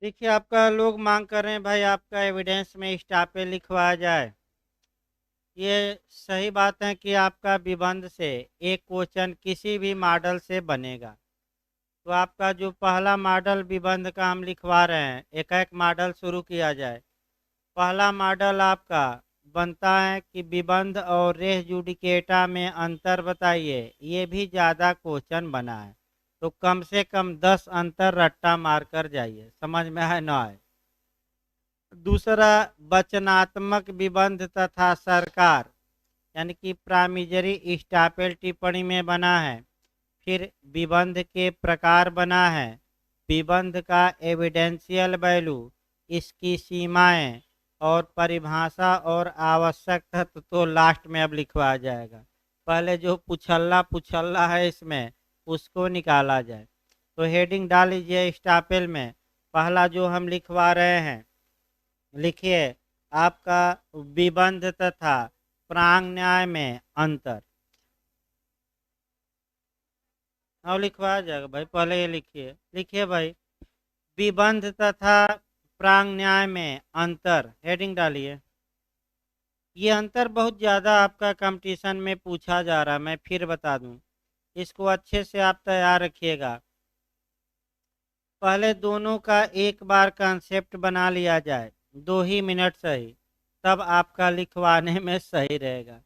देखिए, आपका लोग मांग कर रहे हैं भाई आपका एविडेंस में स्टापे लिखवाया जाए। ये सही बात है कि आपका विबंध से एक क्वेश्चन किसी भी मॉडल से बनेगा। तो आपका जो पहला मॉडल विबंध का हम लिखवा रहे हैं, एक एक मॉडल शुरू किया जाए। पहला मॉडल आपका बनता है कि विबंध और रेस जुडिकेटा में अंतर बताइए। ये भी ज़्यादा क्वेश्चन बना है, तो कम से कम 10 अंतर रट्टा मार कर जाइए, समझ में आए ना आए। दूसरा, वचनात्मक विबंध तथा सरकार, यानी कि प्राइमरी स्टापेल टिप्पणी में बना है। फिर विबंध के प्रकार बना है, विबंध का एविडेंशियल वैल्यू, इसकी सीमाएं और परिभाषा और आवश्यक तत्व तो लास्ट में अब लिखवा जाएगा। पहले जो पुछल्ला पुछल्ला है इसमें उसको निकाला जाए। तो हेडिंग डाल लीजिए स्टापेल में। पहला जो हम लिखवा रहे हैं, लिखिए आपका विबंध तथा प्रांग न्याय में अंतर। और लिखवाया जाएगा भाई, पहले ये लिखिए लिखिए भाई, विबंध तथा प्रांग न्याय में अंतर, हेडिंग डालिए। ये अंतर बहुत ज़्यादा आपका कंपटीशन में पूछा जा रहा है, मैं फिर बता दूं, इसको अच्छे से आप तैयार रखिएगा। पहले दोनों का एक बार कंसेप्ट बना लिया जाए, 2 ही मिनट सही, तब आपका लिखवाने में सही रहेगा।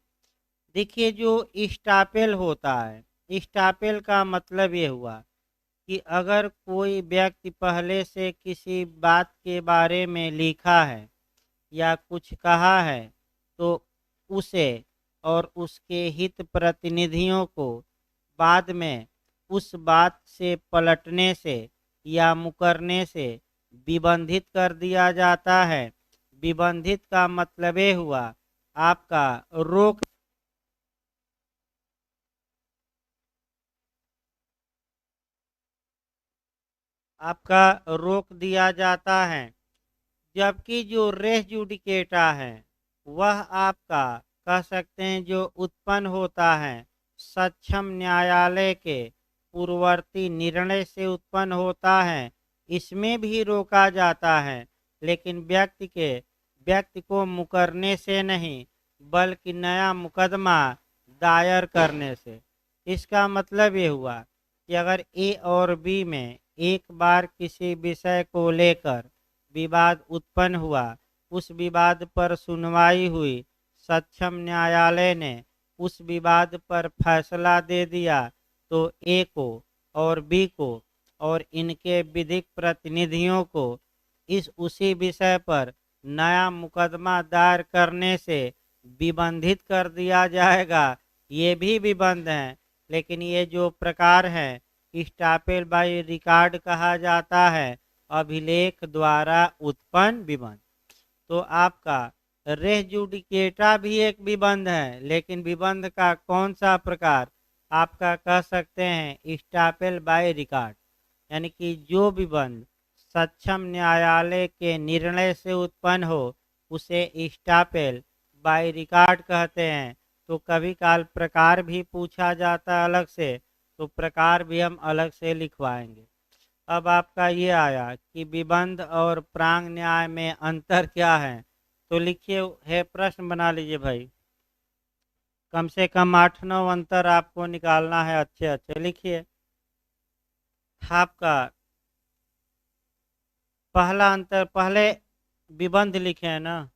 देखिए, जो स्टापेल होता है, स्टापेल का मतलब ये हुआ कि अगर कोई व्यक्ति पहले से किसी बात के बारे में लिखा है या कुछ कहा है, तो उसे और उसके हित प्रतिनिधियों को बाद में उस बात से पलटने से या मुकरने से विबंधित कर दिया जाता है। विबंधित का मतलब ये हुआ आपका रोक, आपका रोक दिया जाता है। जबकि जो रेस जुडिकेटा है वह आपका कह सकते हैं जो उत्पन्न होता है सक्षम न्यायालय के पूर्ववर्ती निर्णय से उत्पन्न होता है। इसमें भी रोका जाता है, लेकिन व्यक्ति को मुकरने से नहीं, बल्कि नया मुकदमा दायर करने से। इसका मतलब ये हुआ कि अगर ए और बी में एक बार किसी विषय को लेकर विवाद उत्पन्न हुआ, उस विवाद पर सुनवाई हुई, सक्षम न्यायालय ने उस विवाद पर फैसला दे दिया, तो ए को और बी को और इनके विधिक प्रतिनिधियों को इस उसी विषय पर नया मुकदमा दायर करने से विबंधित कर दिया जाएगा। ये भी विबंध है, लेकिन ये जो प्रकार है स्टापेल बाय रिकॉर्ड कहा जाता है, अभिलेख द्वारा उत्पन्न विबंध। तो आपका रेस जुडिकेटा भी एक विबंध है, लेकिन विबंध का कौन सा प्रकार, आपका कह सकते हैं स्टापेल बाय रिकॉर्ड, यानी कि जो विबंध सक्षम न्यायालय के निर्णय से उत्पन्न हो उसे स्टापेल बाय रिकॉर्ड कहते हैं। तो कभी काल प्रकार भी पूछा जाता है अलग से, तो प्रकार भी हम अलग से लिखवाएंगे। अब आपका ये आया कि विबंध और प्रांग न्याय में अंतर क्या है, तो लिखिए, है प्रश्न बना लीजिए भाई। कम से कम 8-9 अंतर आपको निकालना है, अच्छे अच्छे लिखिए। आपका पहला अंतर, पहले विबंध लिखे हैं ना,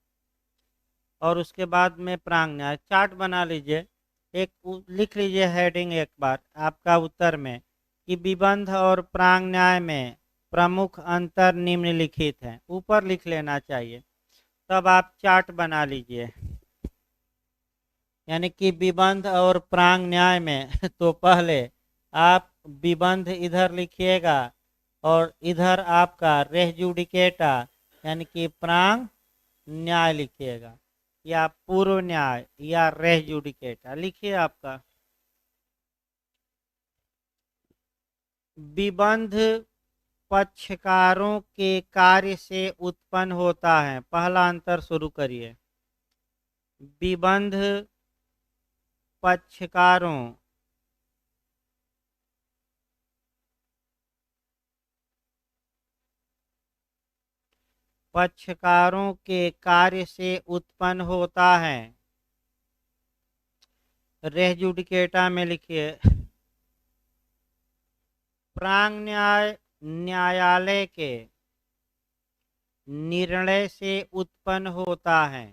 और उसके बाद में प्रांग न्याय चार्ट बना लीजिए। एक लिख लीजिए हेडिंग एक बार आपका उत्तर में कि विबंध और प्रांग न्याय में प्रमुख अंतर निम्नलिखित हैं, ऊपर लिख लेना चाहिए। तब आप चार्ट बना लीजिए, यानी कि विबंध और प्रांग न्याय में तो पहले आप विबंध इधर लिखिएगा और इधर आपका रेस जुडिकेटा यानी कि प्रांग न्याय लिखिएगा, या पूर्व न्याय या रेस जुडिकेटा लिखिए आपका। विबंध पक्षकारों के कार्य से उत्पन्न होता है, पहला अंतर शुरू करिए। विबंध पक्षकारों पक्षकारों के कार्य से उत्पन्न होता है। रेस जुडिकेटा में लिखिए, प्रांग न्यायालय के निर्णय से उत्पन्न होता है।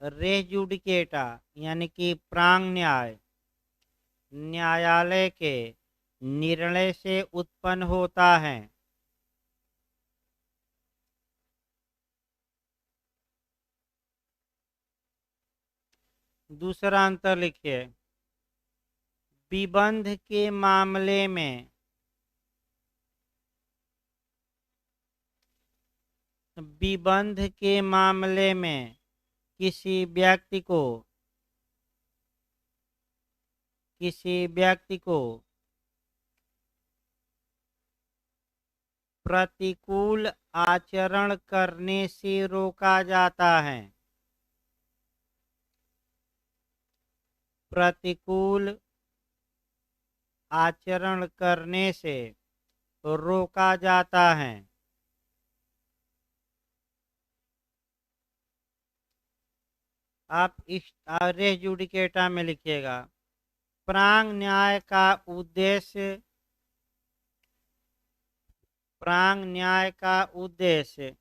रेस जुडिकेटा यानी कि प्रांग न्यायालय के निर्णय से उत्पन्न होता है। दूसरा अंतर लिखिए, विबंध के मामले में किसी व्यक्ति को प्रतिकूल आचरण करने से रोका जाता है। प्रतिकूल आचरण करने से रोका जाता है। आप इस रेस जुडिकेटा में लिखिएगा, प्रांग न्याय का उद्देश्य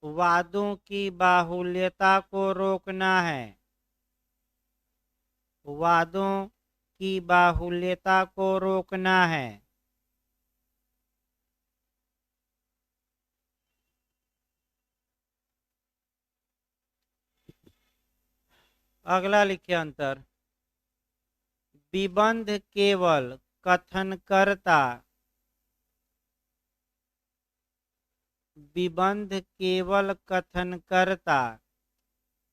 वादों की बाहुल्यता को रोकना है। वादों की बाहुल्यता को रोकना है। अगला लिखिए अंतर, विबंध केवल कथनकर्ता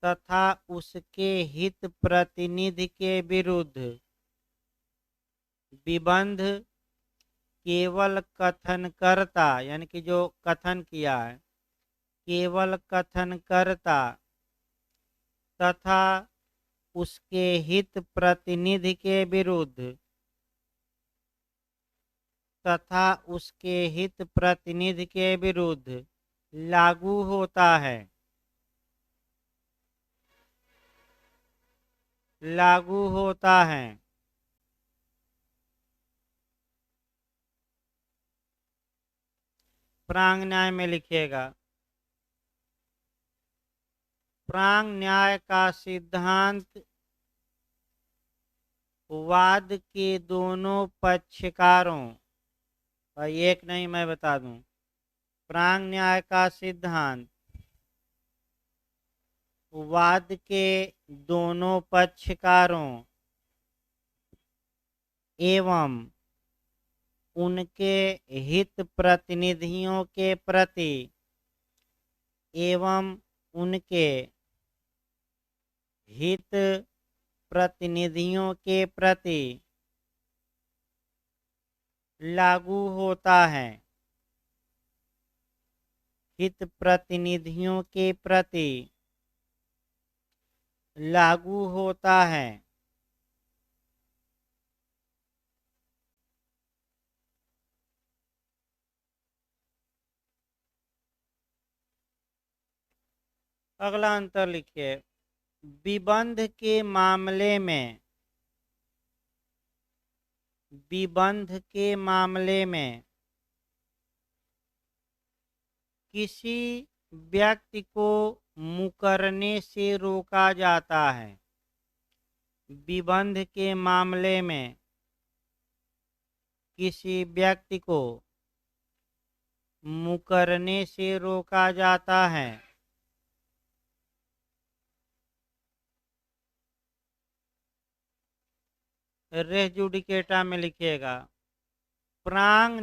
तथा उसके हित प्रतिनिधि के विरुद्ध। विबंध केवल कथनकर्ता यानी कि जो कथन किया है, केवल कथनकर्ता तथा उसके हित प्रतिनिधि के विरुद्ध लागू होता है। प्रांग न्याय में लिखिएगा, प्रांग न्याय का सिद्धांत वाद के दोनों पक्षकारों, एक नहीं मैं बता दूं, प्रांग न्याय का सिद्धांत वाद के दोनों पक्षकारों एवं उनके हित प्रतिनिधियों के प्रति लागू होता है। हित प्रतिनिधियों के प्रति लागू होता है। अगला अंतर लिखिए, विबंध के मामले में किसी व्यक्ति को मुकरने से रोका जाता है। विबंध के मामले में किसी व्यक्ति को मुकरने से रोका जाता है। रेस जुडिकेटा में लिखिएगा, प्रांग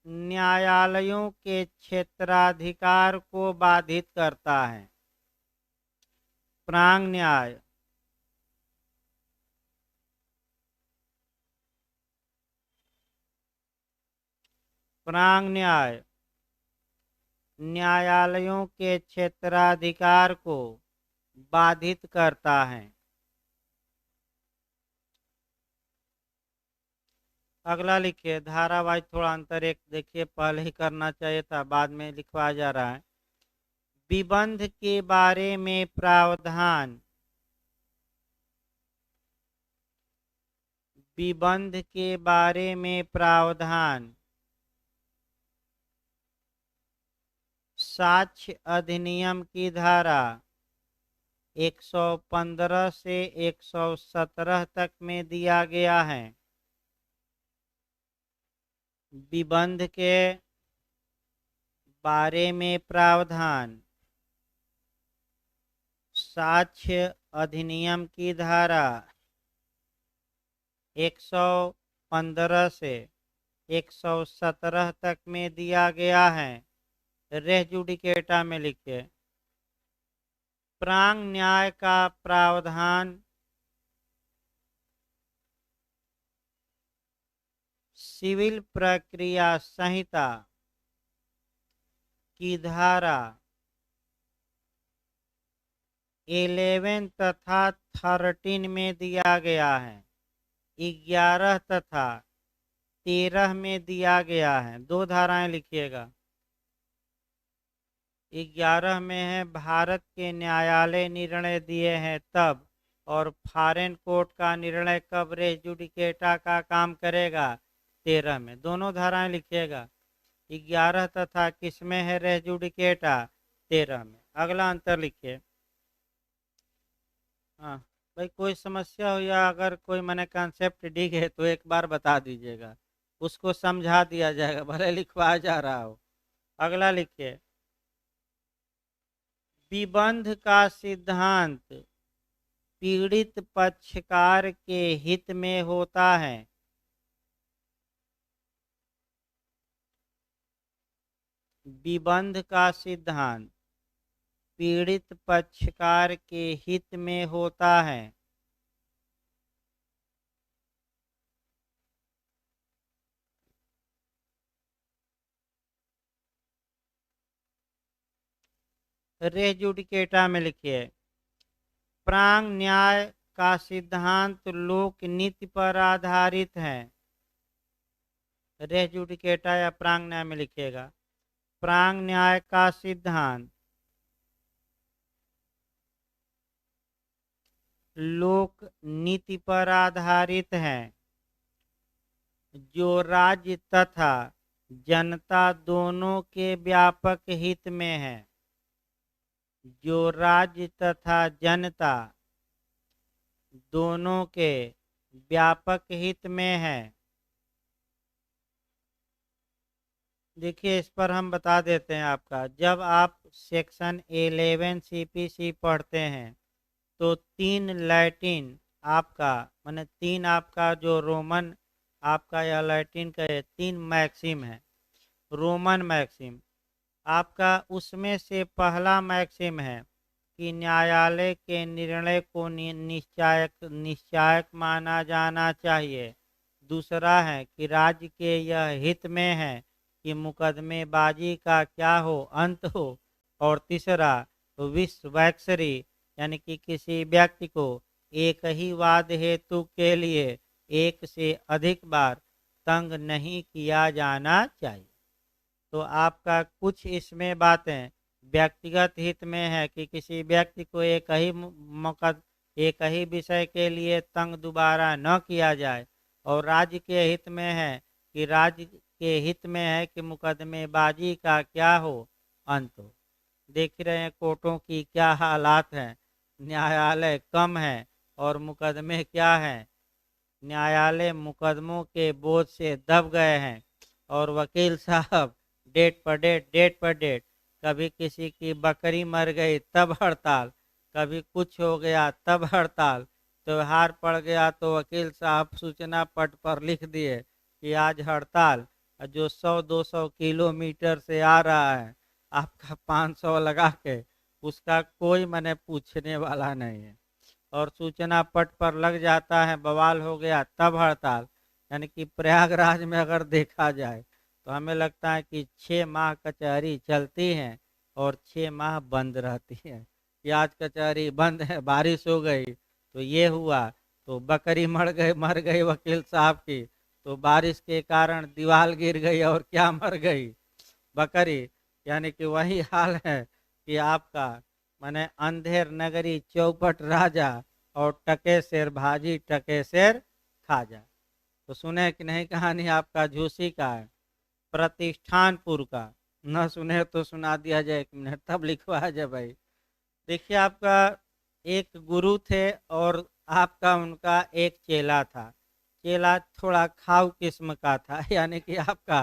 न्यायालयों के क्षेत्राधिकार को बाधित करता है। प्रांग न्याय न्यायालयों के क्षेत्राधिकार को बाधित करता है। अगला लिखिए धारावाहिक, थोड़ा अंतर एक देखिए, पहले ही करना चाहिए था, बाद में लिखवाया जा रहा है। विबंध के बारे में प्रावधान, विबंध के बारे में प्रावधान साक्ष्य अधिनियम की धारा 115 से 117 तक में दिया गया है। विबंध के बारे में प्रावधान साक्ष्य अधिनियम की धारा 115 से 117 तक में दिया गया है। रेस जुडिकेटा में लिखे प्रांग न्याय का प्रावधान सिविल प्रक्रिया संहिता की धारा 11 तथा 13 में दिया गया है। 11 तथा 13 में दिया गया है। दो धाराएं लिखिएगा। 11 में है भारत के न्यायालय निर्णय दिए हैं तब, और फॉरेन कोर्ट का निर्णय कब रेस जुडिकेटा का काम करेगा 13 में। दोनों धाराएं लिखिएगा। 11 तथा किसमें है रेस जुडिकेटा 13 में। अगला अंतर लिखिए। हाँ भाई, कोई समस्या हो या अगर कोई मैंने कॉन्सेप्ट दी है तो एक बार बता दीजिएगा, उसको समझा दिया जाएगा, भले लिखवाया जा रहा हो। अगला लिखिए विबंध का सिद्धांत पीड़ित पक्षकार के हित में होता है। विबंध का सिद्धांत पीड़ित पक्षकार के हित में होता है। रेस जुडिकेटा में लिखिए प्रांग न्याय का सिद्धांत लोक नीति पर आधारित है। रेस जुडिकेटा या प्रांग न्याय में लिखिएगा प्रांग न्याय का सिद्धांत लोक नीति पर आधारित है, जो राज्य तथा जनता दोनों के व्यापक हित में है। जो राज्य तथा जनता दोनों के व्यापक हित में है। देखिए इस पर हम बता देते हैं आपका, जब आप सेक्शन 11 सीपीसी पढ़ते हैं तो 3 लैटिन आपका माने 3 आपका जो रोमन आपका या लैटिन का 3 मैक्सिम है। रोमन मैक्सिम आपका, उसमें से पहला मैक्सिम है कि न्यायालय के निर्णय को निश्चायक माना जाना चाहिए। दूसरा है कि राज्य के यह हित में है कि मुकदमेबाजी का क्या हो अंत हो। और तीसरा विश्ववैक्सरी यानी कि किसी व्यक्ति को एक ही वाद हेतु के लिए एक से अधिक बार तंग नहीं किया जाना चाहिए। तो आपका कुछ इसमें बातें व्यक्तिगत हित में है कि किसी व्यक्ति को एक ही विषय के लिए तंग दोबारा न किया जाए, और राज्य के हित में है कि राज्य के हित में है कि मुकदमेबाजी का क्या हो अंत हो। देख रहे हैं कोर्टों की क्या हालात हैं, न्यायालय कम है और मुकदमे क्या हैं, न्यायालय मुकदमों के बोझ से दब गए हैं। और वकील साहब डेट पर डेट, कभी किसी की बकरी मर गई तब हड़ताल, कभी कुछ हो गया तब हड़ताल, त्योहार पड़ गया तो वकील साहब सूचना पट पर लिख दिए कि आज हड़ताल। जो 100-200 किलोमीटर से आ रहा है आपका 500 लगा के, उसका कोई मैंने पूछने वाला नहीं है। और सूचना पट पर लग जाता है बवाल हो गया तब हड़ताल। यानी कि प्रयागराज में अगर देखा जाए तो हमें लगता है कि 6 माह कचहरी चलती है और 6 माह बंद रहती है कि आज कचहरी बंद है, बारिश हो गई तो ये हुआ, तो बकरी मर गई वकील साहब की, तो बारिश के कारण दीवार गिर गई और क्या मर गई, बकरी। यानी कि वही हाल है कि आपका माने अंधेर नगरी चौपट राजा और टके शेर भाजी टके शेर खाजा। तो सुने कि नहीं कहानी आपका झूसी का है, प्रतिष्ठानपुर का। न सुने तो सुना दिया जाए, 1 मिनट तब लिखवा जाए भाई। देखिए आपका एक गुरु थे और आपका उनका एक चेला था। चेला थोड़ा खाऊ किस्म का था यानी कि आपका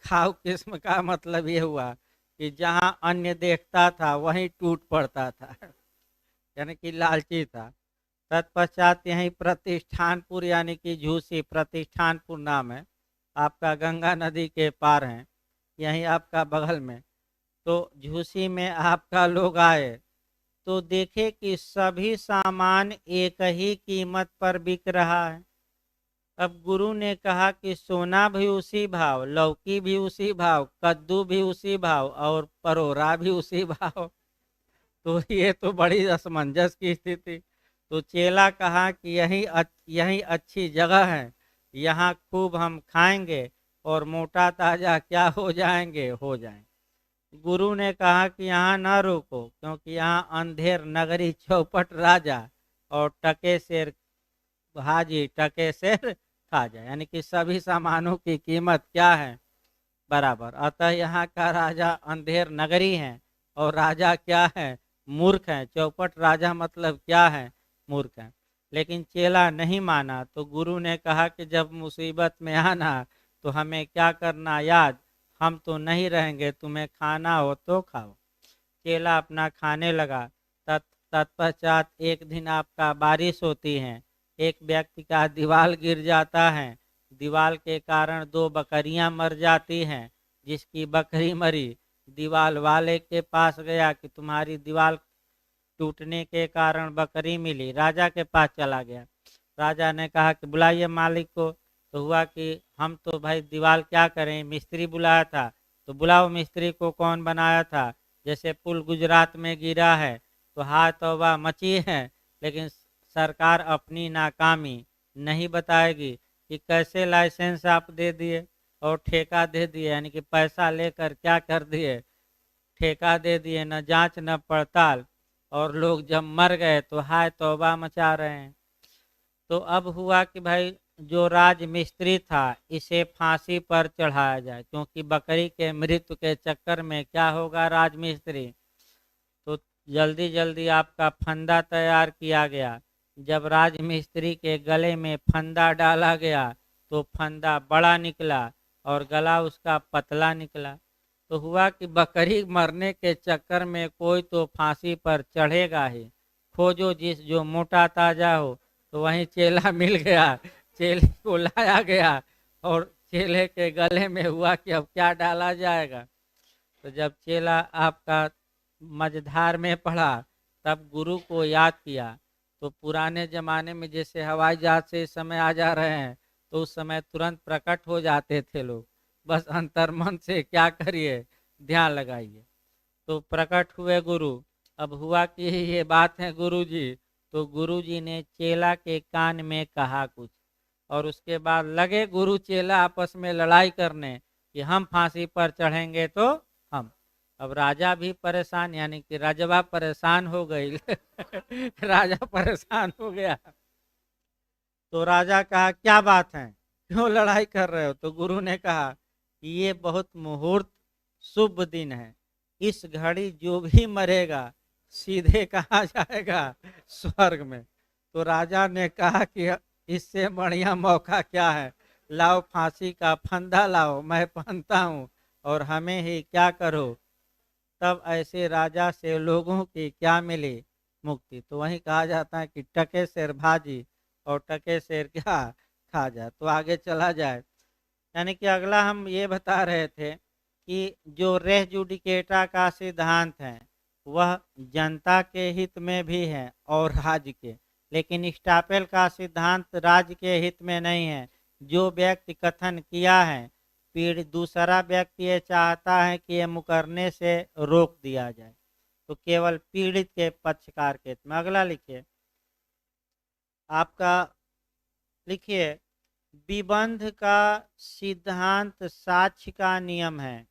खाऊ किस्म का मतलब ये हुआ कि जहाँ अन्य देखता था वहीं टूट पड़ता था यानी कि लालची था। तत्पश्चात यहीं प्रतिष्ठानपुर यानी कि झूसी प्रतिष्ठानपुर नाम है आपका, गंगा नदी के पार हैं, यहीं आपका बगल में। तो झूसी में आपका लोग आए तो देखे कि सभी सामान एक ही कीमत पर बिक रहा है। अब गुरु ने कहा कि सोना भी उसी भाव, लौकी भी उसी भाव, कद्दू भी उसी भाव और परोरा भी उसी भाव। तो ये तो बड़ी असमंजस की स्थिति। तो चेला कहा कि यही अच्छी जगह है, यहाँ खूब हम खाएंगे और मोटा ताजा क्या हो जाएंगे, हो जाएंगे। गुरु ने कहा कि यहाँ न रुको, क्योंकि यहाँ अंधेर नगरी चौपट राजा और टके शेर हाजी टके शेर खाजा, यानी कि सभी सामानों की कीमत क्या है, बराबर। अतः यहाँ का राजा अंधेर नगरी है और राजा क्या है, मूर्ख है। चौपट राजा मतलब क्या है, मूर्ख है। लेकिन चेला नहीं माना। तो गुरु ने कहा कि जब मुसीबत में आना तो हमें क्या करना याद, हम तो नहीं रहेंगे, तुम्हें खाना हो तो खाओ। चेला अपना खाने लगा। तत्पश्चात एक दिन आपका बारिश होती है, एक व्यक्ति का दीवार गिर जाता है, दीवार के कारण 2 बकरियां मर जाती हैं। जिसकी बकरी मरी दीवार वाले के पास गया कि तुम्हारी दीवार टूटने के कारण बकरी मिली, राजा के पास चला गया। राजा ने कहा कि बुलाइए मालिक को। तो हुआ कि हम तो भाई दीवार क्या करें, मिस्त्री बुलाया था। तो बुलाओ मिस्त्री को, कौन बनाया था। जैसे पुल गुजरात में गिरा है तो हाथ तौबा मची है, लेकिन सरकार अपनी नाकामी नहीं बताएगी कि कैसे लाइसेंस आप दे दिए और ठेका दे दिए, यानी कि पैसा लेकर क्या कर दिए, ठेका दे दिए, न जांच न पड़ताल। और लोग जब मर गए तो हाय तौबा मचा रहे हैं। तो अब हुआ कि भाई जो राज मिस्त्री था इसे फांसी पर चढ़ाया जाए, क्योंकि बकरी के मृत्यु के चक्कर में क्या होगा राज मिस्त्री। तो जल्दी जल्दी आपका फंदा तैयार किया गया। जब राज मिस्त्री के गले में फंदा डाला गया तो फंदा बड़ा निकला और गला उसका पतला निकला। तो हुआ कि बकरी मरने के चक्कर में कोई तो फांसी पर चढ़ेगा ही, खोजो जिस जो मोटा ताजा हो। तो वहीं चेला मिल गया, चेले को लाया गया और चेले के गले में हुआ कि अब क्या डाला जाएगा। तो जब चेला आपका मझधार में पड़ा तब गुरु को याद किया। तो पुराने जमाने में जैसे हवाई जहाज से इस समय आ जा रहे हैं तो उस समय तुरंत प्रकट हो जाते थे लोग, बस अंतर्मन से क्या करिए, ध्यान लगाइए। तो प्रकट हुए गुरु। अब हुआ कि ये बात है गुरु जी। तो गुरु जी ने चेला के कान में कहा कुछ और उसके बाद लगे गुरु चेला आपस में लड़ाई करने कि हम फांसी पर चढ़ेंगे तो हम। अब राजा भी परेशान, यानी कि राजवा परेशान हो गई राजा परेशान हो गया। तो राजा कहा क्या बात है, क्यों लड़ाई कर रहे हो। तो गुरु ने कहा कि ये बहुत मुहूर्त शुभ दिन है, इस घड़ी जो भी मरेगा सीधे कहा जाएगा, स्वर्ग में। तो राजा ने कहा कि इससे बढ़िया मौका क्या है, लाओ फांसी का फंदा लाओ, मैं पहनता हूँ और हमें ही क्या करो। तब ऐसे राजा से लोगों की क्या मिली, मुक्ति। तो वही कहा जाता है कि टके शेर भाजी और टके शेर क्या खा जाए। तो आगे चला जाए, यानी कि अगला हम ये बता रहे थे कि जो रेस जुडिकेटा का सिद्धांत है वह जनता के हित में भी है और राज्य के, लेकिन स्टापेल का सिद्धांत राज्य के हित में नहीं है। जो व्यक्ति कथन किया है पीड़ित दूसरा व्यक्ति ये चाहता है कि ये मुकरने से रोक दिया जाए, तो केवल पीड़ित के पक्षकार के हित में। अगला लिखिए आपका, लिखिए विबंध का सिद्धांत साक्ष्य का नियम है।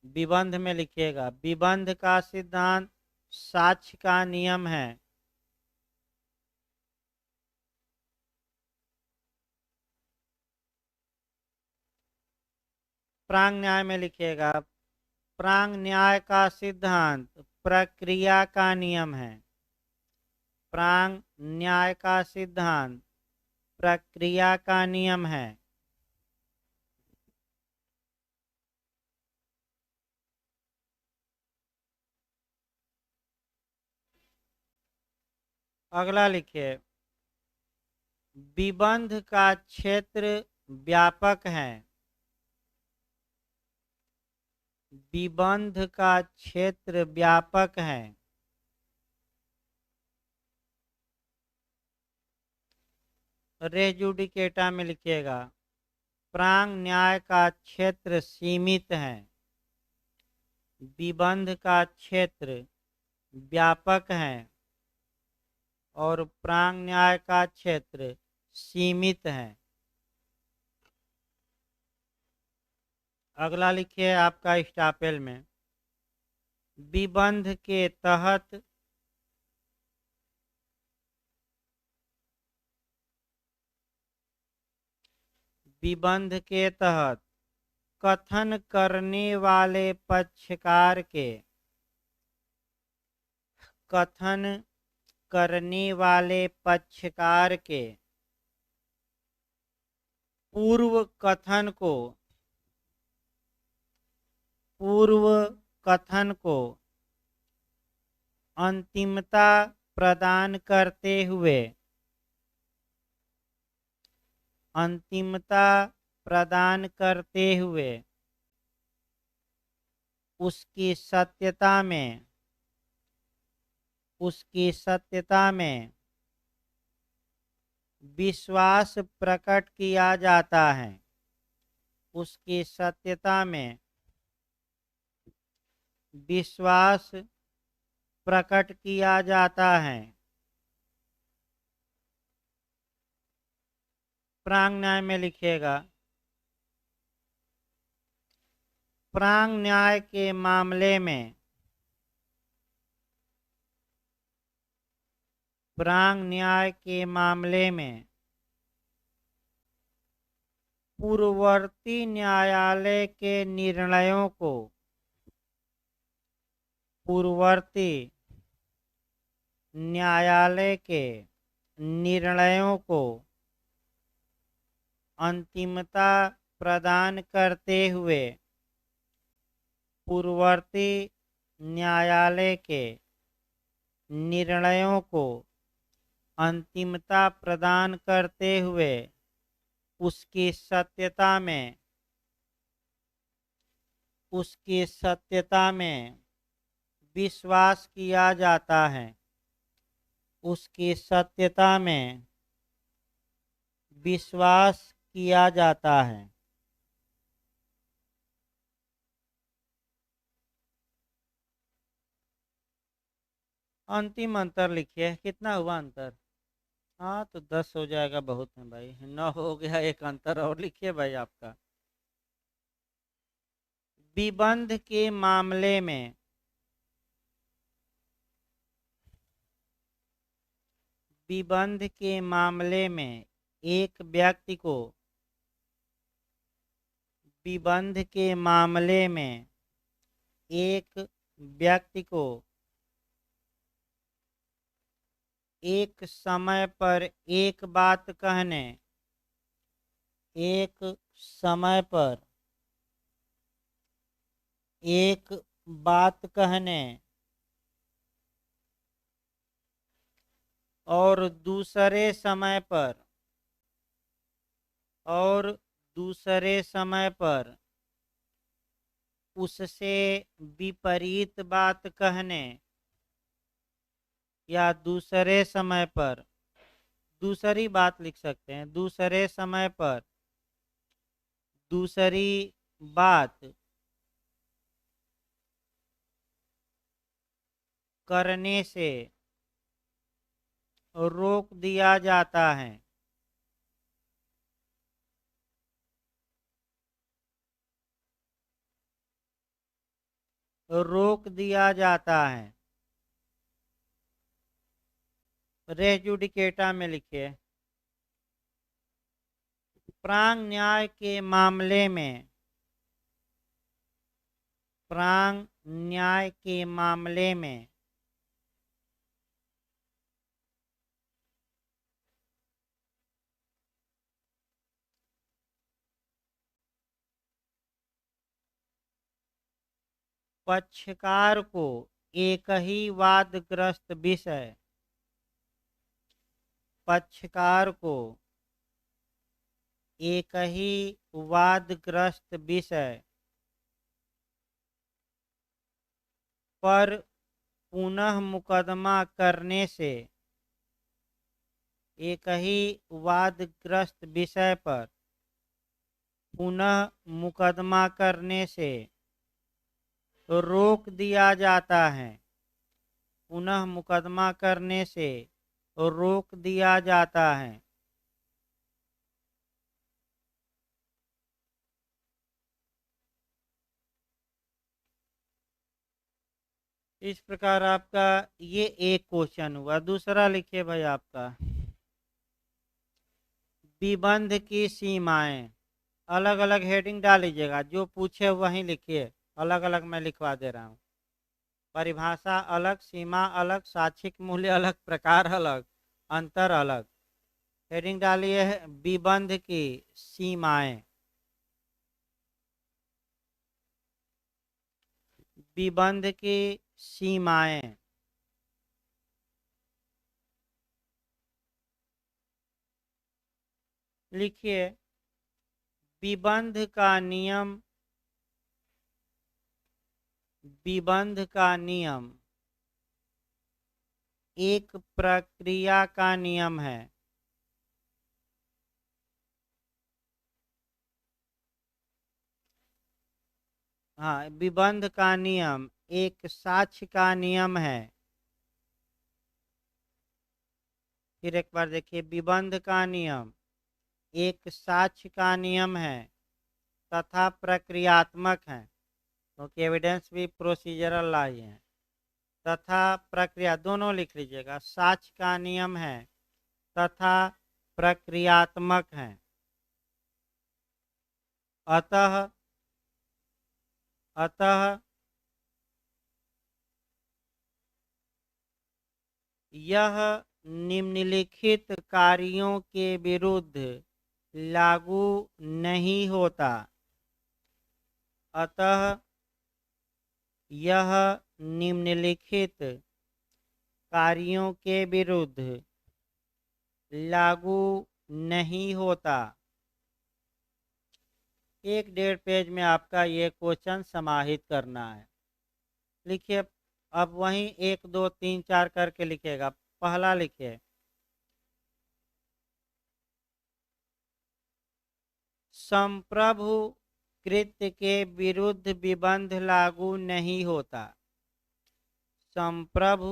विबंध में लिखिएगा, विबंध का सिद्धांत साक्ष्य का नियम है। प्रांग न्याय में लिखिएगा, प्रांग न्याय का सिद्धांत प्रक्रिया का नियम है। प्रांग न्याय का सिद्धांत प्रक्रिया का नियम है। अगला लिखिए, विबंध का क्षेत्र व्यापक है। विबंध का क्षेत्र व्यापक है। रे जुडिकेटा में लिखिएगा, प्रांग न्याय का क्षेत्र सीमित है। विबंध का क्षेत्र व्यापक है और प्रांग न्याय का क्षेत्र सीमित है। अगला लिखिए आपका स्टापेल में, विबंध के तहत विबंध के तहत कथन करने वाले पक्षकार के कथन करने वाले पक्षकार के पूर्व कथन को अंतिमता प्रदान करते हुए उसकी सत्यता में विश्वास प्रकट किया जाता है। उसकी सत्यता में विश्वास प्रकट किया जाता है। प्रांग न्याय में लिखिएगा, प्रांग न्याय के मामले में पूर्ववर्ती न्यायालय के निर्णयों को अंतिमता प्रदान करते हुए पूर्ववर्ती न्यायालय के निर्णयों को अंतिमता प्रदान करते हुए उसकी सत्यता में विश्वास किया जाता है। उसकी सत्यता में विश्वास किया जाता है। अंतिम अंतर लिखिए, कितना हुआ अंतर? हाँ तो 10 हो जाएगा, बहुत है भाई। 9 हो गया, एक अंतर और लिखिए भाई आपका। विबंध के मामले में एक व्यक्ति को एक समय पर एक बात कहने और दूसरे समय पर उससे विपरीत बात कहने या दूसरे समय पर दूसरी बात लिख सकते हैं, दूसरे समय पर दूसरी बात करने से रोक दिया जाता है। रोक दिया जाता है। रेस जुडिकेटा में लिखिए, प्रांग न्याय के मामले में, प्रांग न्याय के मामले में पक्षकार को एक ही वादग्रस्त विषय, पक्षकार को एक ही वादग्रस्त विषय पर पुनः मुकदमा करने से, एक ही वादग्रस्त विषय पर पुनः मुकदमा करने से रोक दिया जाता है, पुनः मुकदमा करने से रोक दिया जाता है। इस प्रकार आपका ये एक क्वेश्चन हुआ। दूसरा लिखिए भाई आपका, विबंध की सीमाएं। अलग अलग हेडिंग डाल लीजिएगा, जो पूछे वही लिखिए, अलग अलग मैं लिखवा दे रहा हूँ। परिभाषा अलग, सीमा अलग, साक्षिक मूल्य अलग, प्रकार अलग, अंतर अलग। हेडिंग डालिए है विबंध की सीमाएं, विबंध की सीमाएं। लिखिए, विबंध का नियम, विबंध का नियम एक प्रक्रिया का नियम है। हाँ, विबंध का नियम एक साक्ष्य का नियम है। फिर एक बार देखिए, विबंध का नियम एक साक्ष्य का नियम है तथा प्रक्रियात्मक है, क्योंकि एविडेंस भी प्रोसीजरल लॉ ही है। तथा प्रक्रिया दोनों लिख लीजिएगा, साक्ष्य का नियम है तथा प्रक्रियात्मक है। अतः अतः यह निम्नलिखित कार्यों के विरुद्ध लागू नहीं होता। अतः यह निम्नलिखित कार्यों के विरुद्ध लागू नहीं होता। 1.5 पेज में आपका ये क्वेश्चन समाहित करना है। लिखिए, अब वहीं 1 2 3 4 करके लिखिएगा। पहला लिखिए, संप्रभु कृत्य के विरुद्ध विबंध लागू नहीं होता। संप्रभु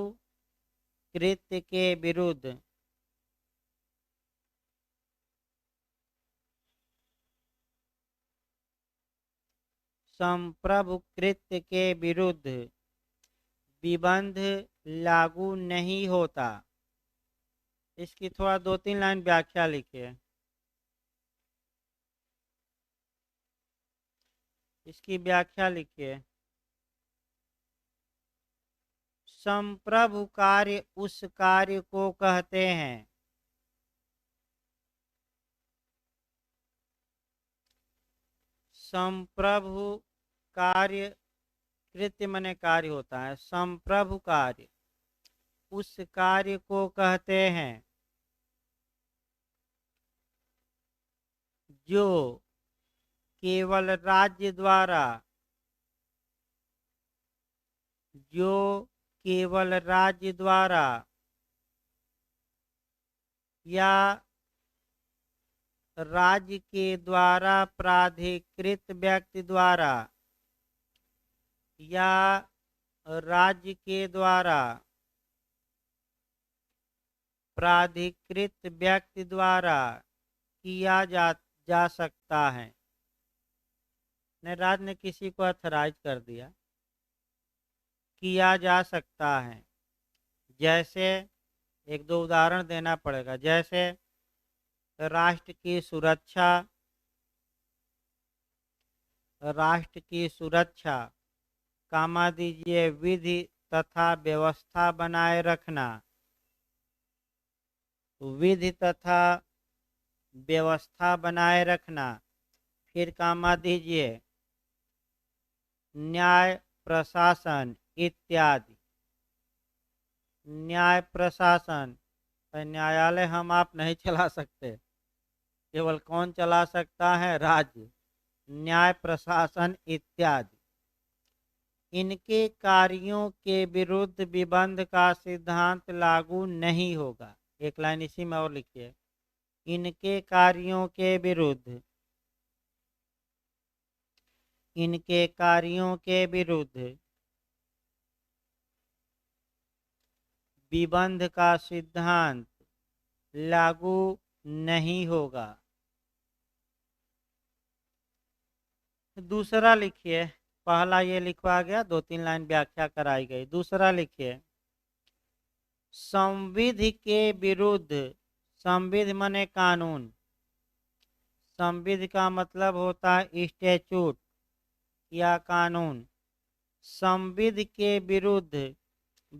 कृत्य के विरुद्ध संप्रभु कृत्य के विरुद्ध विबंध लागू नहीं होता। इसकी थोड़ा 2-3 लाइन व्याख्या लिखिए। इसकी व्याख्या लिखिए, संप्रभु कार्य उस कार्य को कहते हैं, संप्रभु कार्य, कृत्य मने कार्य होता है, संप्रभु कार्य उस कार्य को कहते हैं जो केवल राज्य द्वारा, जो केवल राज्य द्वारा या राज्य के द्वारा प्राधिकृत व्यक्ति द्वारा या राज्य के द्वारा प्राधिकृत व्यक्ति द्वारा किया जा सकता है। ने राज्य ने किसी को अथराइज कर दिया, किया जा सकता है। जैसे एक दो उदाहरण देना पड़ेगा, जैसे राष्ट्र की सुरक्षा, राष्ट्र की सुरक्षा, कामा दीजिए विधि तथा व्यवस्था बनाए रखना, विधि तथा व्यवस्था बनाए रखना। फिर कामा दीजिए न्याय प्रशासन इत्यादि। न्याय प्रशासन, न्यायालय हम आप नहीं चला सकते, केवल कौन चला सकता है? राज्य। न्याय प्रशासन इत्यादि। इनके कार्यों के विरुद्ध विबंध का सिद्धांत लागू नहीं होगा। एक लाइन इसी में और लिखिए, इनके कार्यों के विरुद्ध, इनके कार्यों के विरुद्ध विबंध का सिद्धांत लागू नहीं होगा। दूसरा लिखिए, पहला ये लिखवा गया, दो तीन लाइन व्याख्या कराई गई। दूसरा लिखिए, संविधि के विरुद्ध, संविधि माने कानून, संविधि का मतलब होता है स्टैट्यूट या कानून। संविधि के विरुद्ध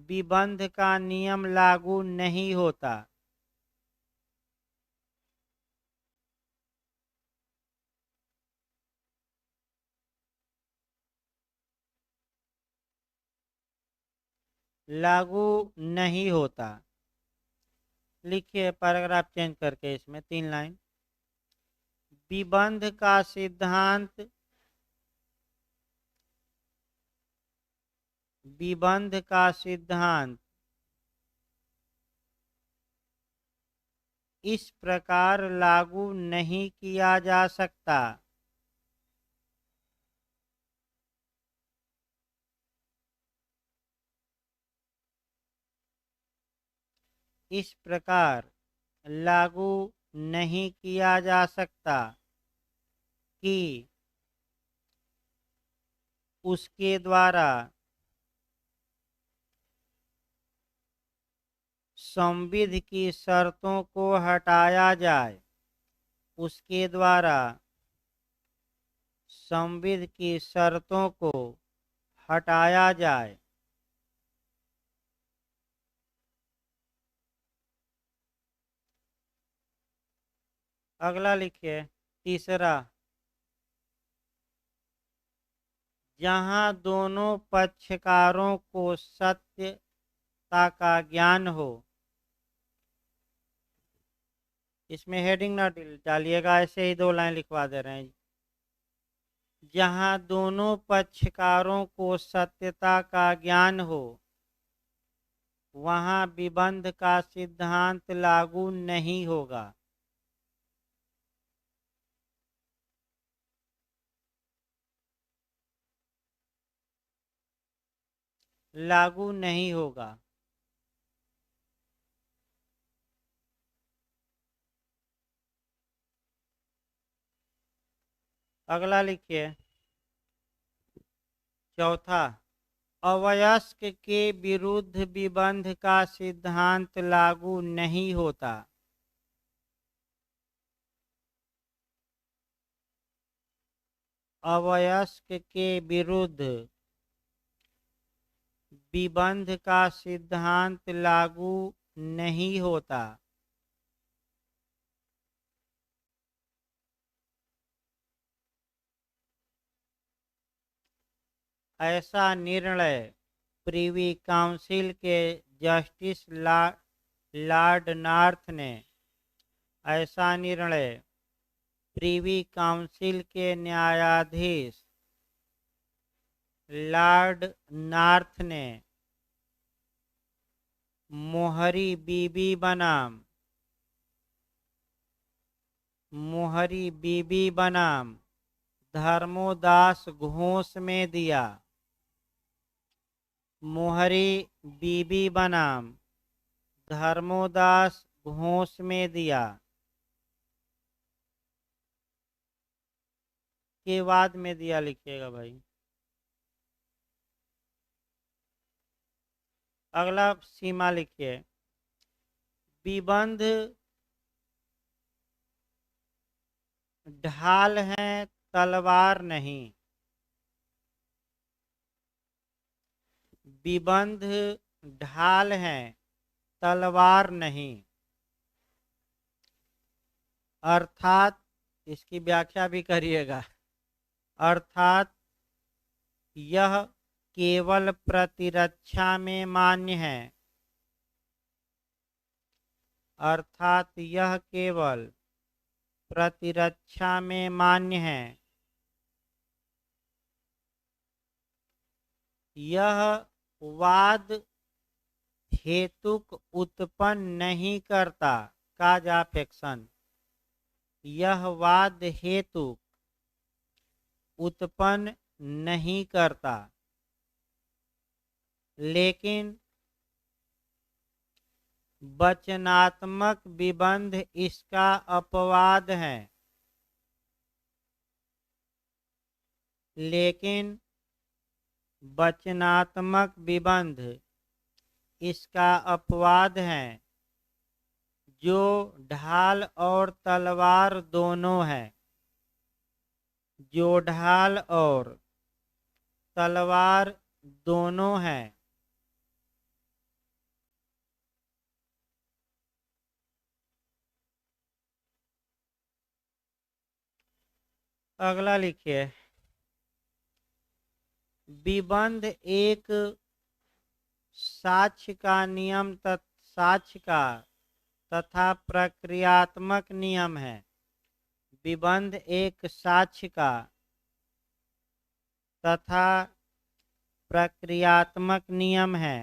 विबंध का नियम लागू नहीं होता। लागू नहीं होता। लिखिए पैराग्राफ चेंज करके, इसमें 3 लाइन। विबंध का सिद्धांत, विबंध का सिद्धांत इस प्रकार लागू नहीं किया जा सकता। इस प्रकार लागू नहीं किया जा सकता कि उसके द्वारा संविधि की शर्तों को हटाया जाए, उसके द्वारा संविधि की शर्तों को हटाया जाए। अगला लिखिए, तीसरा, जहां दोनों पक्षकारों को सत्यता का ज्ञान हो। इसमें हेडिंग ना डालिएगा, ऐसे ही 2 लाइन लिखवा दे रहे हैं। जहां दोनों पक्षकारों को सत्यता का ज्ञान हो, वहां विबंध का सिद्धांत लागू नहीं होगा। लागू नहीं होगा। अगला लिखिए, चौथा, अवयस्क के विरुद्ध विबंध का सिद्धांत लागू नहीं होता। अवयस्क के विरुद्ध विबंध का सिद्धांत लागू नहीं होता। ऐसा निर्णय प्रीवी काउंसिल के जस्टिस लॉर्ड नॉर्थ ने, ऐसा निर्णय प्रीवी काउंसिल के न्यायाधीश लॉर्ड नॉर्थ ने मोहरी बीबी बनाम, मोहरी बीबी बनाम धर्मोदास घोष में दिया। मोहरी बीबी बनाम धर्मोदास घोष में दिया। के बाद में दिया लिखिएगा भाई। अगला सीमा लिखिए, विबंध ढाल है तलवार नहीं। विबंध ढाल है तलवार नहीं। अर्थात इसकी व्याख्या भी करिएगा। अर्थात यह केवल प्रतिरक्षा में मान्य है। अर्थात यह केवल प्रतिरक्षा में मान्य है। यह वाद हेतुक उत्पन्न नहीं करता। काज अफेक्शन, यह वाद हेतुक उत्पन्न नहीं करता, लेकिन वचनात्मक विबंध इसका अपवाद है। लेकिन वचनात्मक विबंध इसका अपवाद है, जो ढाल और तलवार दोनों है। जो ढाल और तलवार दोनों है। अगला लिखिए, विबंध एक साक्ष्य का नियम साक्ष्य का तथा प्रक्रियात्मक नियम है। विबंध एक साक्ष्य का तथा प्रक्रियात्मक नियम है।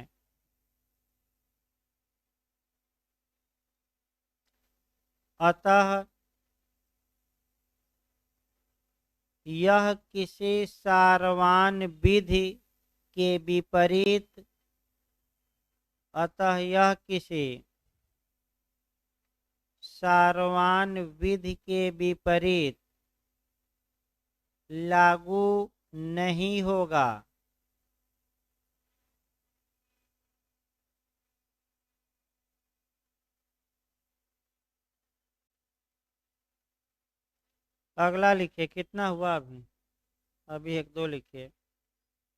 अतः यह किसी सारवान विधि के विपरीत अतः यह किसी सारवान विधि के विपरीत लागू नहीं होगा। अगला लिखिए, कितना हुआ अभी? अभी एक दो लिखिए।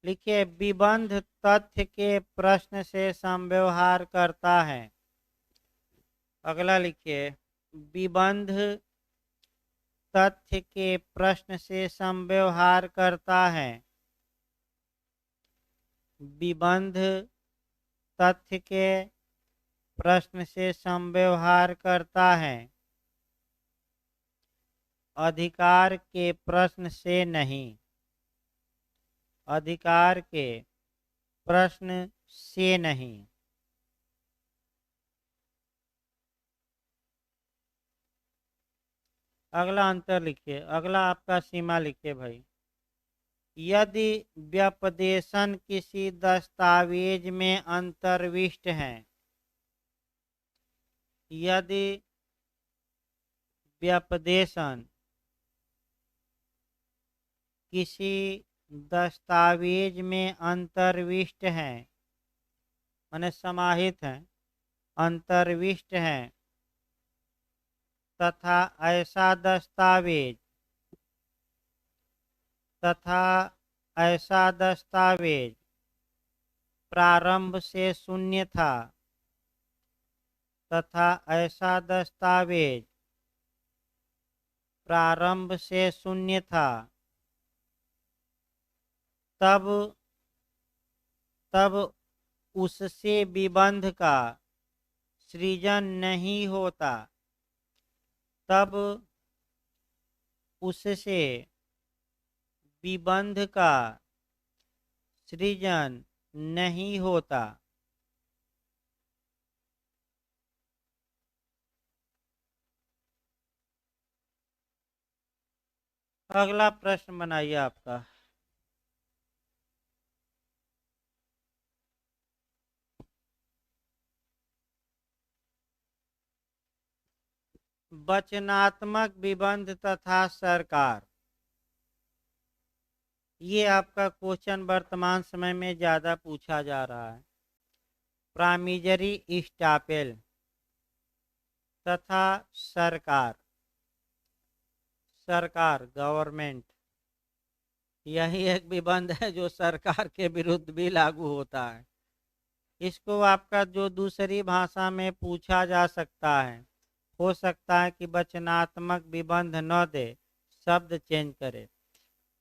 लिखिए, विबंध तथ्य के प्रश्न से समव्यवहार करता है। अगला लिखिए, विबंध तथ्य के प्रश्न से समव्यवहार करता है। विबंध तथ्य के प्रश्न से समव्यवहार करता है, अधिकार के प्रश्न से नहीं। अधिकार के प्रश्न से नहीं। अगला अंतर लिखिए। अगला आपका सीमा लिखिए भाई। यदि व्यपदेशन किसी दस्तावेज में अंतर्विष्ट है। यदि व्यपदेशन किसी दस्तावेज में अंतर्विष्ट है, माने समाहित है, अंतर्विष्ट है, तथा ऐसा दस्तावेज प्रारंभ से शून्य था, तथा ऐसा दस्तावेज प्रारंभ से शून्य था, तब उससे विबंध का सृजन नहीं होता। तब उससे विबंध का सृजन नहीं होता। अगला प्रश्न बनाइए आपका। वचनात्मक विबंध तथा सरकार। ये आपका क्वेश्चन वर्तमान समय में ज्यादा पूछा जा रहा है। प्राइमरी स्टापेल तथा सरकार, सरकार गवर्नमेंट, यही एक विबंध है जो सरकार के विरुद्ध भी लागू होता है। इसको आपका जो दूसरी भाषा में पूछा जा सकता है, हो सकता है कि वचनात्मक विबंध न दे, शब्द चेंज करे।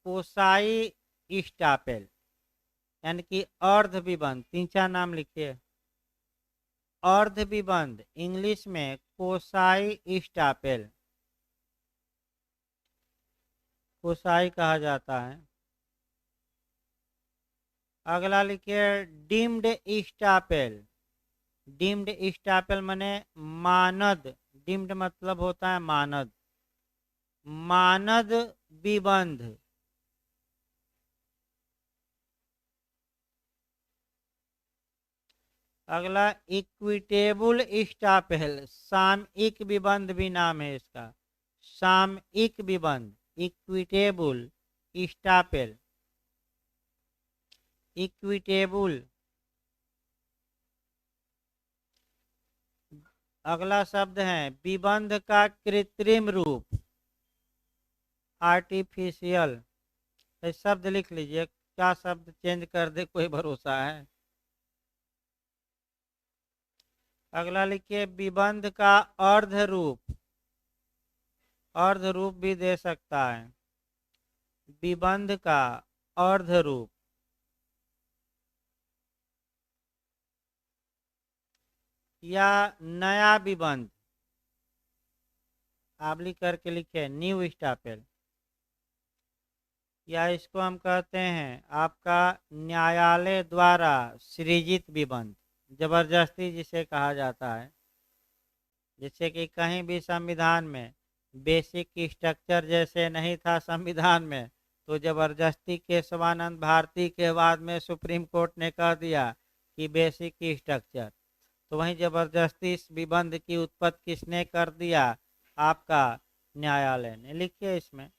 कोसाई स्टापेल यानी कि अर्ध विबंध, 3-4 नाम लिखिए। अर्ध विबंध इंग्लिश में कोसाई स्टापेल, कोसाई कहा जाता है। अगला लिखिए डीम्ड स्टापेल। डीम्ड स्टापेल माने मानद, डीम्ड मतलब होता है मानद, मानद विबंध। अगला इक्विटेबल स्टापेल, सामयिक विबंध भी नाम है इसका, सामयिक विबंध, इक्विटेबल स्टापेल, इक्विटेबल। अगला शब्द है विबंध का कृत्रिम रूप, आर्टिफिशियल। शब्द लिख लीजिए, क्या शब्द चेंज कर दे कोई भरोसा है। अगला लिखिए विबंध का अर्ध रूप, अर्ध रूप भी दे सकता है, विबंध का अर्ध रूप। या नया विबंध, आबली करके लिखे न्यू स्टापेल, या इसको हम कहते हैं आपका न्यायालय द्वारा सृजित विबंध, जबरदस्ती जिसे कहा जाता है। जैसे कि कहीं भी संविधान में बेसिक स्ट्रक्चर जैसे नहीं था संविधान में, तो जबरदस्ती केशवानंद भारती के बाद में सुप्रीम कोर्ट ने कह दिया कि बेसिक स्ट्रक्चर, तो वहीं जबरदस्ती इस विबंध की उत्पत्ति किसने कर दिया, आपका न्यायालय ने। लिखिए इसमें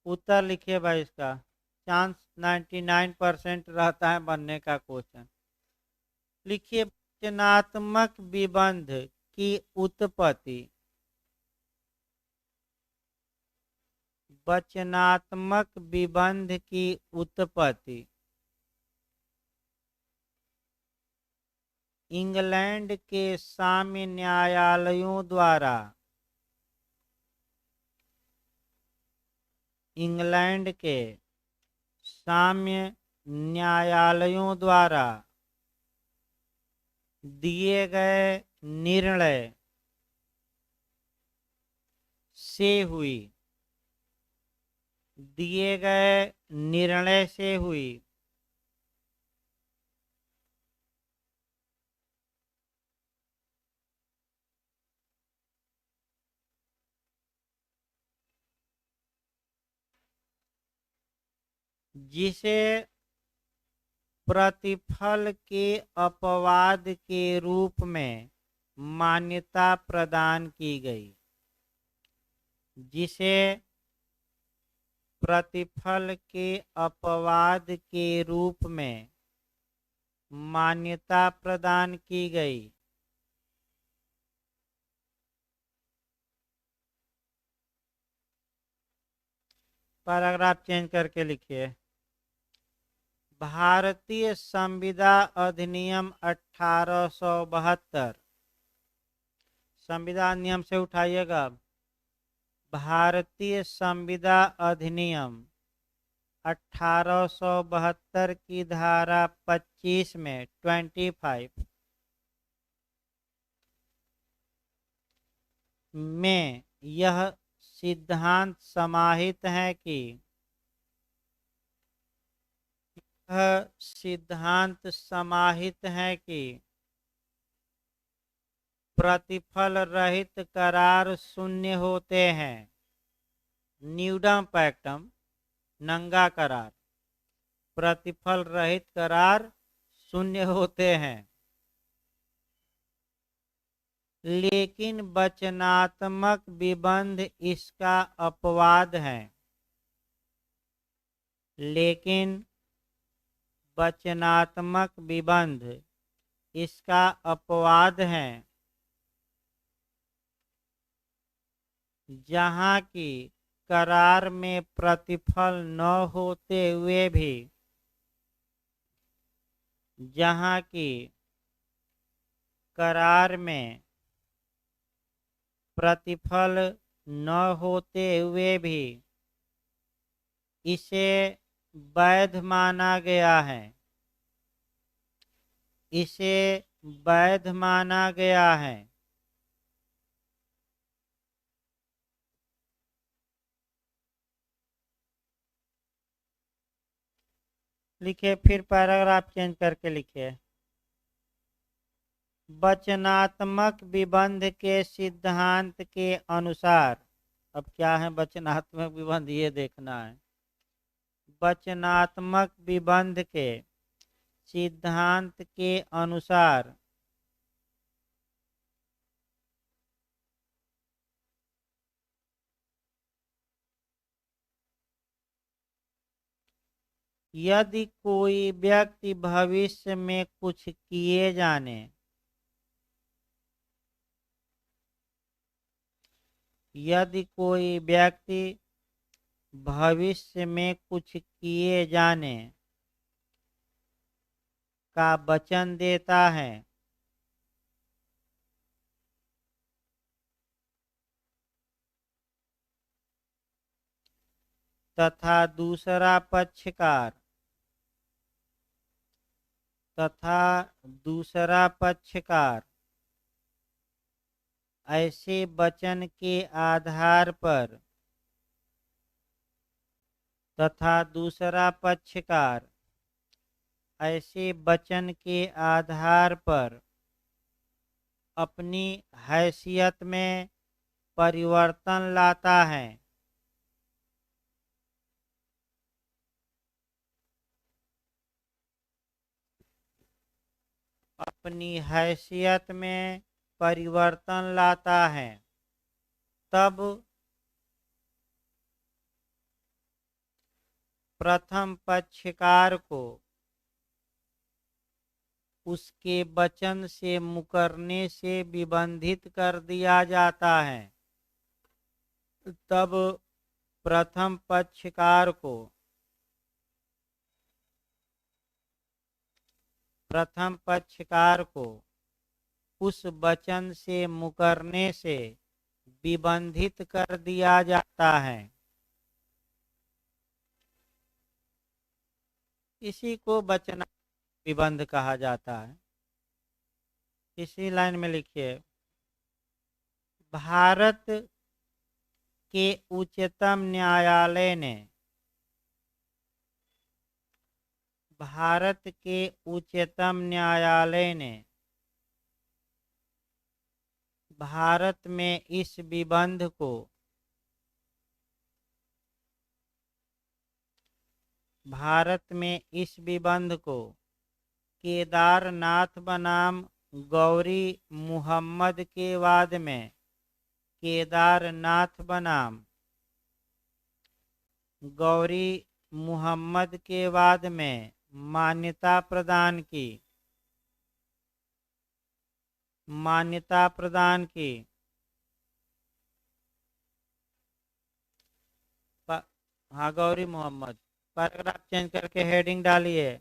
उत्तर लिखिए भाई, इसका चांस 99% रहता है बनने का क्वेश्चन। लिखिए वचनात्मक विबंध की उत्पत्ति, वचनात्मक विबंध की उत्पत्ति इंग्लैंड के साम्य न्यायालयों द्वारा, इंग्लैंड के साम्य न्यायालयों द्वारा दिए गए निर्णय से हुई, दिए गए निर्णय से हुई। जिसे प्रतिफल के अपवाद के रूप में मान्यता प्रदान की गई, जिसे प्रतिफल के अपवाद के रूप में मान्यता प्रदान की गई। पैराग्राफ चेंज करके लिखिए भारतीय संविदा अधिनियम 1872, संविदा नियम से उठाइएगा। भारतीय संविदा अधिनियम 1872 की धारा 25 में 25 में यह सिद्धांत समाहित है कि यह सिद्धांत समाहित है कि प्रतिफल रहित करार शून्य होते हैं। न्यूडम पैक्टम, नंगा करार, प्रतिफल रहित करार शून्य होते हैं, लेकिन वचनात्मक विबंध इसका अपवाद है। लेकिन वचनात्मक विबंध इसका अपवाद है जहाँ की करार में प्रतिफल न होते हुए भी, जहाँ की करार में प्रतिफल न होते हुए भी इसे वैध माना गया है, इसे वैध माना गया है। लिखिए, फिर पैराग्राफ चेंज करके लिखिए। वचनात्मक विबंध के सिद्धांत के अनुसार, अब क्या है वचनात्मक विबंध ये देखना है। वचनात्मक विबंध के सिद्धांत के अनुसार यदि कोई व्यक्ति भविष्य में कुछ किए जाने, यदि कोई व्यक्ति भविष्य में कुछ किए जाने का वचन देता है तथा दूसरा पक्षकार ऐसे वचन के आधार पर तथा दूसरा पक्षकार ऐसे वचन के आधार पर अपनी हैसियत में परिवर्तन लाता है, अपनी हैसियत में परिवर्तन लाता है, तब प्रथम पक्षकार को उसके वचन से मुकरने से विबंधित कर दिया जाता है। तब प्रथम पक्षकार को उस वचन से मुकरने से विबंधित कर दिया जाता है। इसी को वचन विबंध कहा जाता है। इसी लाइन में लिखिए, भारत के उच्चतम न्यायालय ने भारत में इस विबंध को केदारनाथ बनाम गौरी मुहम्मद के वाद में केदारनाथ बनाम गौरी मुहम्मद के वाद में मान्यता प्रदान की। हाँ, गौरी मोहम्मद। पैराग्राफ चेंज करके हेडिंग डालिए,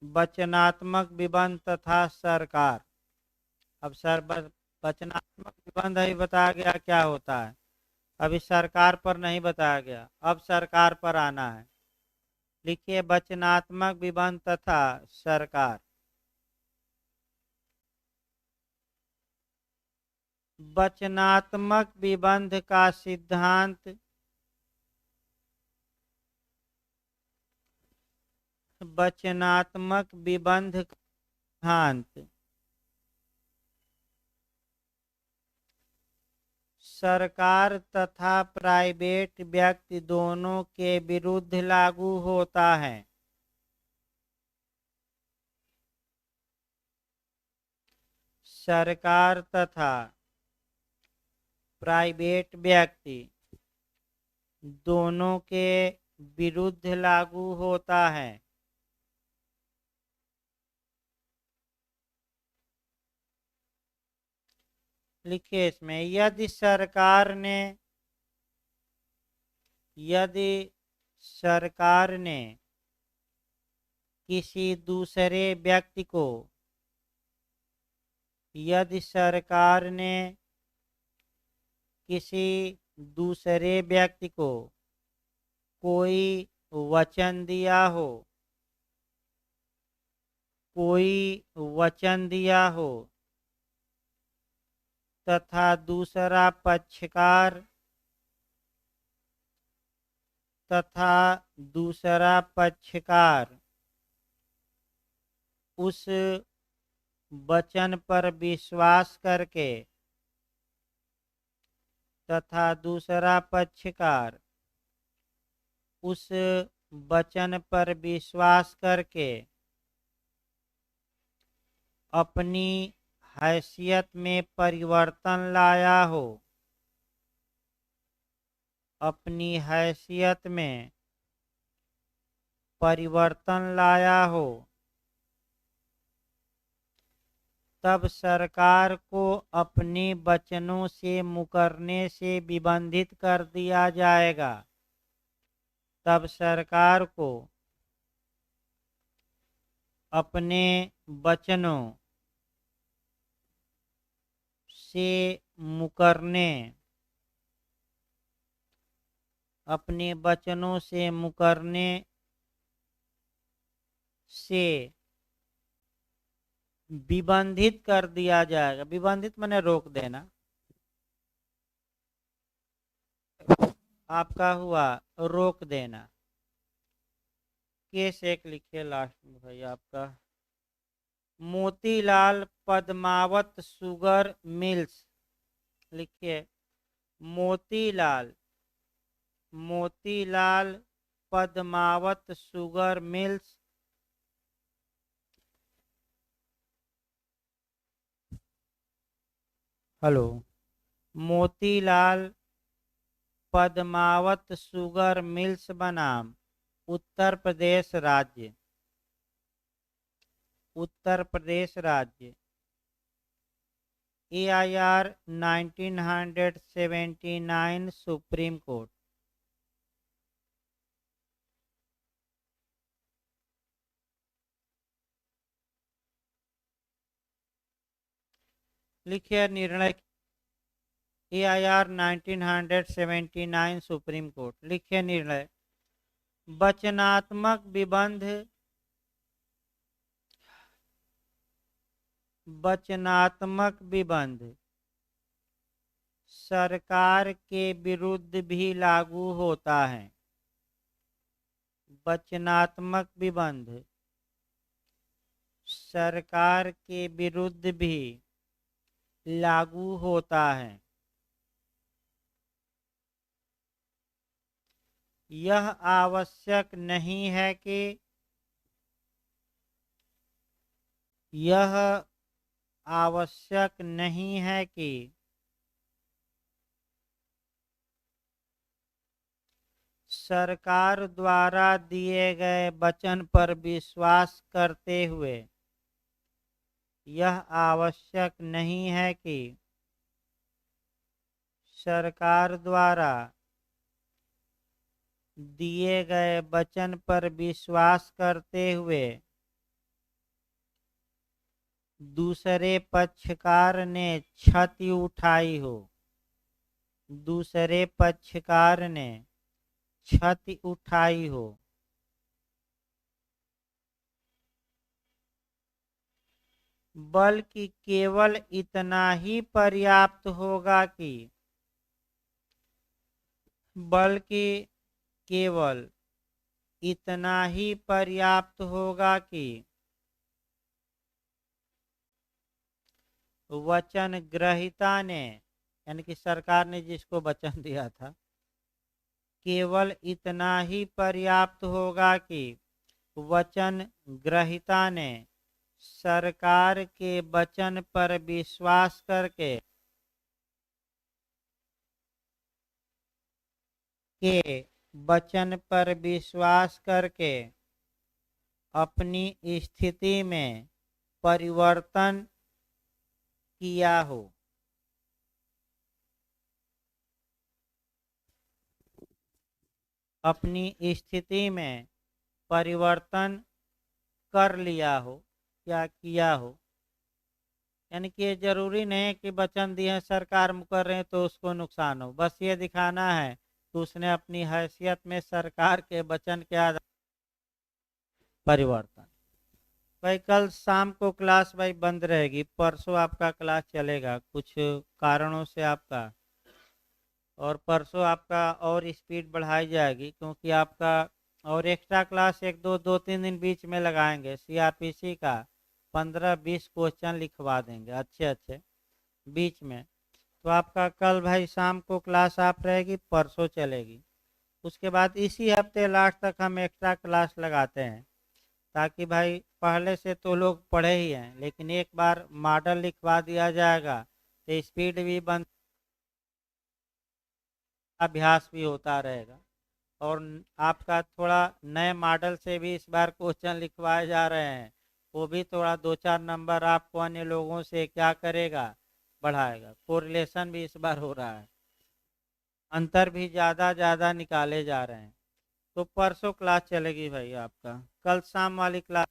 वचनात्मक विबंध तथा सरकार। अब वचनात्मक विबंध ही बताया गया क्या होता है, अभी सरकार पर नहीं बताया गया, अब सरकार पर आना है। लिखिए, वचनात्मक विबंध तथा सरकार। वचनात्मक विबंध का सिद्धांत सरकार तथा प्राइवेट व्यक्ति दोनों के विरुद्ध लागू होता है। सरकार तथा प्राइवेट व्यक्ति दोनों के विरुद्ध लागू होता है। लिखिए इसमें, यदि सरकार ने किसी दूसरे व्यक्ति को यदि सरकार ने किसी दूसरे व्यक्ति को कोई वचन दिया हो तथा दूसरा पक्षकार उस वचन पर विश्वास करके तथा दूसरा पक्षकार उस वचन पर विश्वास करके अपनी हैसियत में परिवर्तन लाया हो, अपनी हैसियत में परिवर्तन लाया हो, तब सरकार को अपने वचनों से मुकरने से विबंधित कर दिया जाएगा। तब सरकार को अपने वचनों से मुकरने से विबंधित कर दिया जाएगा। विबंधित माने रोक देना। आपका हुआ रोक देना। केस एक लिखिए लास्ट में भाई आपका, मोतीलाल पद्मावत शुगर मिल्स। लिखिए, Motilal Padmavat sugar mills Motilal Padmavat sugar mills बनाम उत्तर प्रदेश राज्य AIR 1979 सुप्रीम कोर्ट। लिखिए निर्णय, AIR 1979 सुप्रीम कोर्ट। लिखिए निर्णय, वचनात्मक विबंध सरकार के विरुद्ध भी लागू होता है। वचनात्मक विबंध सरकार के विरुद्ध भी लागू होता है। यह आवश्यक नहीं है कि सरकार द्वारा दिए गए वचन पर विश्वास करते हुए यह आवश्यक नहीं है कि सरकार द्वारा दिए गए वचन पर विश्वास करते हुए दूसरे पक्षकार ने क्षति उठाई हो, दूसरे पक्षकार ने क्षति उठाई हो। बल्कि केवल इतना ही पर्याप्त होगा कि वचन ग्रहीता ने, यानी कि सरकार ने जिसको वचन दिया था, केवल इतना ही पर्याप्त होगा कि वचन ग्रहीता ने सरकार के वचन पर विश्वास करके वचन पर विश्वास करके अपनी स्थिति में परिवर्तन किया हो। अपनी स्थिति में परिवर्तन कर लिया हो, क्या किया हो। यानी कि ये जरूरी नहीं है कि वचन दिए हैं सरकार मुकर रहे हैं तो उसको नुकसान हो, बस ये दिखाना है कि उसने अपनी हैसियत में सरकार के वचन के आधार परिवर्तन। भाई कल शाम को क्लास भाई बंद रहेगी, परसों आपका क्लास चलेगा कुछ कारणों से आपका, और परसों आपका और स्पीड बढ़ाई जाएगी क्योंकि आपका और एक्स्ट्रा क्लास एक दो तीन दिन बीच में लगाएंगे। सीआरपीसी का 15-20 क्वेश्चन लिखवा देंगे अच्छे अच्छे बीच में। तो आपका कल भाई शाम को क्लास आप रहेगी, परसों चलेगी। उसके बाद इसी हफ्ते लास्ट तक हम एक्स्ट्रा क्लास लगाते हैं ताकि भाई पहले से तो लोग पढ़े ही हैं, लेकिन एक बार मॉडल लिखवा दिया जाएगा तो स्पीड भी बन, अभ्यास भी होता रहेगा। और आपका थोड़ा नए मॉडल से भी इस बार क्वेश्चन लिखवाए जा रहे हैं, वो भी थोड़ा 2-4 नंबर आपको अन्य लोगों से क्या करेगा, बढ़ाएगा। कोरिलेशन भी इस बार हो रहा है, अंतर भी ज़्यादा निकाले जा रहे हैं। तो परसों क्लास चलेगी भाई आपका, कल शाम वाली क्लास